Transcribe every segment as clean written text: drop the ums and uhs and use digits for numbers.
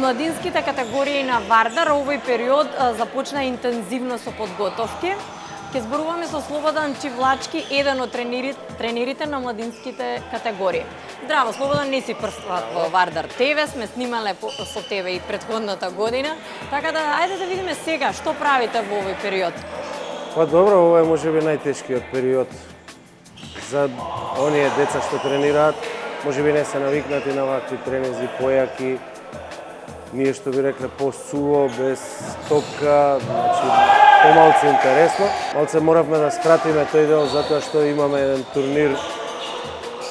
младинските категории на Вардар овој период започна интензивно со подготовки. Ке зборуваме со Слободан Чивлачки, еден од тренерите на младинските категории. Здраво, Слободан, не си првстват во Вардар ТВ, сме снимале со тебе и претходната година, така да ајде да видиме сега што правите во овој период. Па добро, ова е можеби најтешкиот период за оние деца што тренираат. Можеби не се навикнати на вакви тренинзи, појаки, ние што би рекле по-суво, без топка, значи помалце интересно. Малце моравме да скратиме тој дел затоа што имаме еден турнир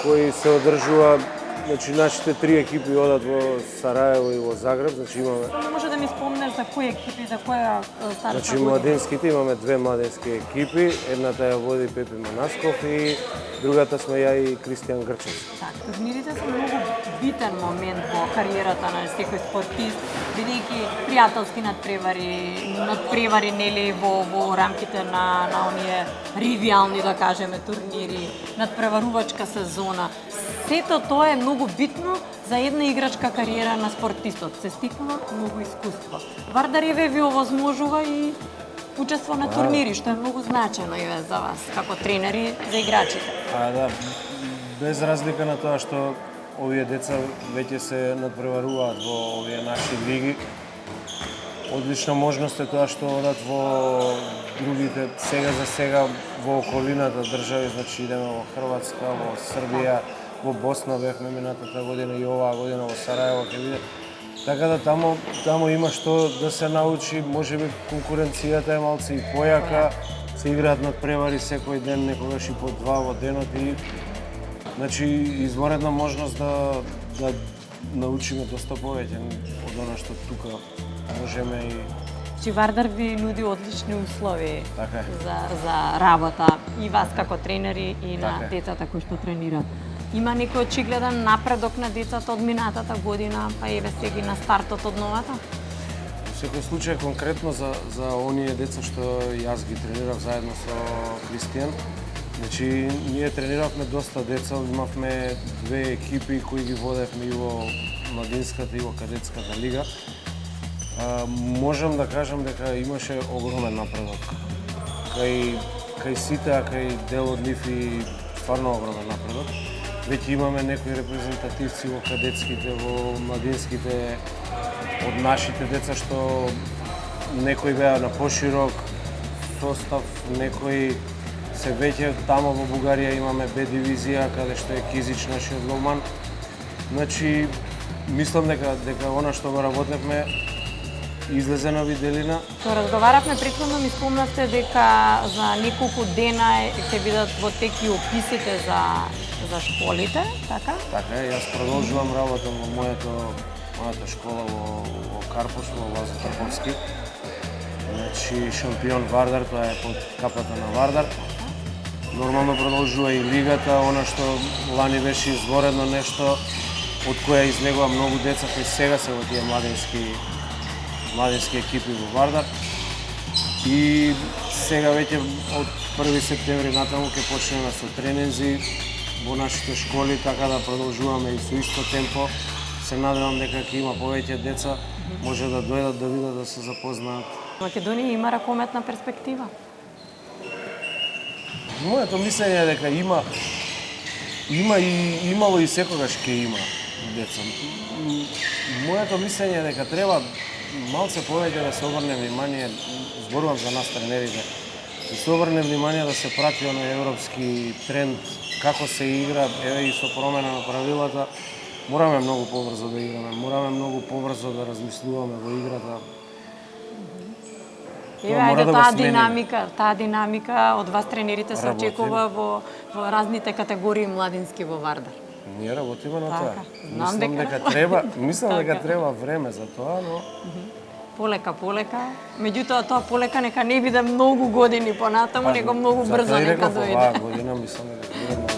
кој се одржува, значи нашите три екипи одат во Сараево и во Загреб, значи имаме. Може да ми спомнеш за кои екипи, за која старта? Значи младинските имаме две младински екипи, едната ја води Пепи Манасков и другата сме ја и Кристијан Грчев. Так, турнирите се многу битен момент во кариерата на секој спортист, бидејќи пријателски надпревари нели во рамките на оние ривијални, да кажеме, турнири, надпреварувачка сезона. Сето тоа е многу битно за една играчка кариера на спортистот. Се стикнува многу искуство. Вардар еве ви овозможува и учество на турнири, што е многу значено и за вас, како тренери за играчите. Да, без разлика на тоа што овие деца веќе се надпреваруваат во овие наши лиги, одлична можност е тоа што одат во другите, сега во околината држави, значи идеме во Хрватска, во Србија, во Босна бевме минатата година и оваа година во Сараево ќе биде. Така да таму има што да се научи, можеби конкуренцијата е малце и појака, се играат надпревари секој ден, некогаш и по два во денот и значи изворедна можност да научиме доста повеќе од она што тука можеме и Чи Вардар ви нуди одлични услови така за работа и вас како тренери и на децата кои што тренираат. Има некој очигледен напредок на децата од минатата година, па еве сега на стартот од новата? Во секој случај конкретно за оние деца што јас ги тренирав заедно со Кристијан. Значи ние трениравме доста деца, имавме две екипи кои ги водевме и во младинската и во кадетската лига. Можам да кажам дека имаше огромен напредок. Кај сите, а кај дел од нив и стварно огромен напредок. Веќе имаме некои репрезентативци во кадетските, во младинските, од нашите деца што некои беа на поширок состав, некои се веќе тамо во Бугарија имаме Б дивизија каде што е Кизич нашиот голман. Значи мислам дека она што го работевме излезе на виделина. Што разговаравме претходно, ми спомнавте дека за неколку дена ќе бидат во тек и описите за школите, така? Така е, јас продолжувам работа во мојата школа во Карпош, во Лазо Трповски. Значи шампион Вардар, тоа е под капата на Вардар. Нормално продолжува и лигата, она што лани беше изворедно нешто, од која излегува многу деца кои сега се во тие младински екипи во Вардар. И сега веќе од 1 септември натаму ќе почнеме со тренинзи во нашите школи, така да продолжуваме и со исто темпо. Се надевам дека ќе има повеќе деца, може да дојдат да видат, да се запознаат. Македонија има ракометна перспектива? Моето мислење е дека има и имало и секогаш ќе има деца. Моето мислење е дека треба малце повеќе да се обрне внимание, зборувам за нас тренерите, да се обрне внимание да се прати оној европски тренд, како се игра, еве и со промена на правилата. Мораме многу побрзо да играме, мораме многу побрзо да размислуваме во играта. Еве, ајде таа динамика од вас тренерите се очекува во разните категории младински во Вардар. Ние работиме на тоа. Мислам дека треба време за тоа, но полека. Меѓутоа тоа полека нека не биде многу години понатаму, него многу брзо нека дојде. Затоа и реков оваа година, мислам дека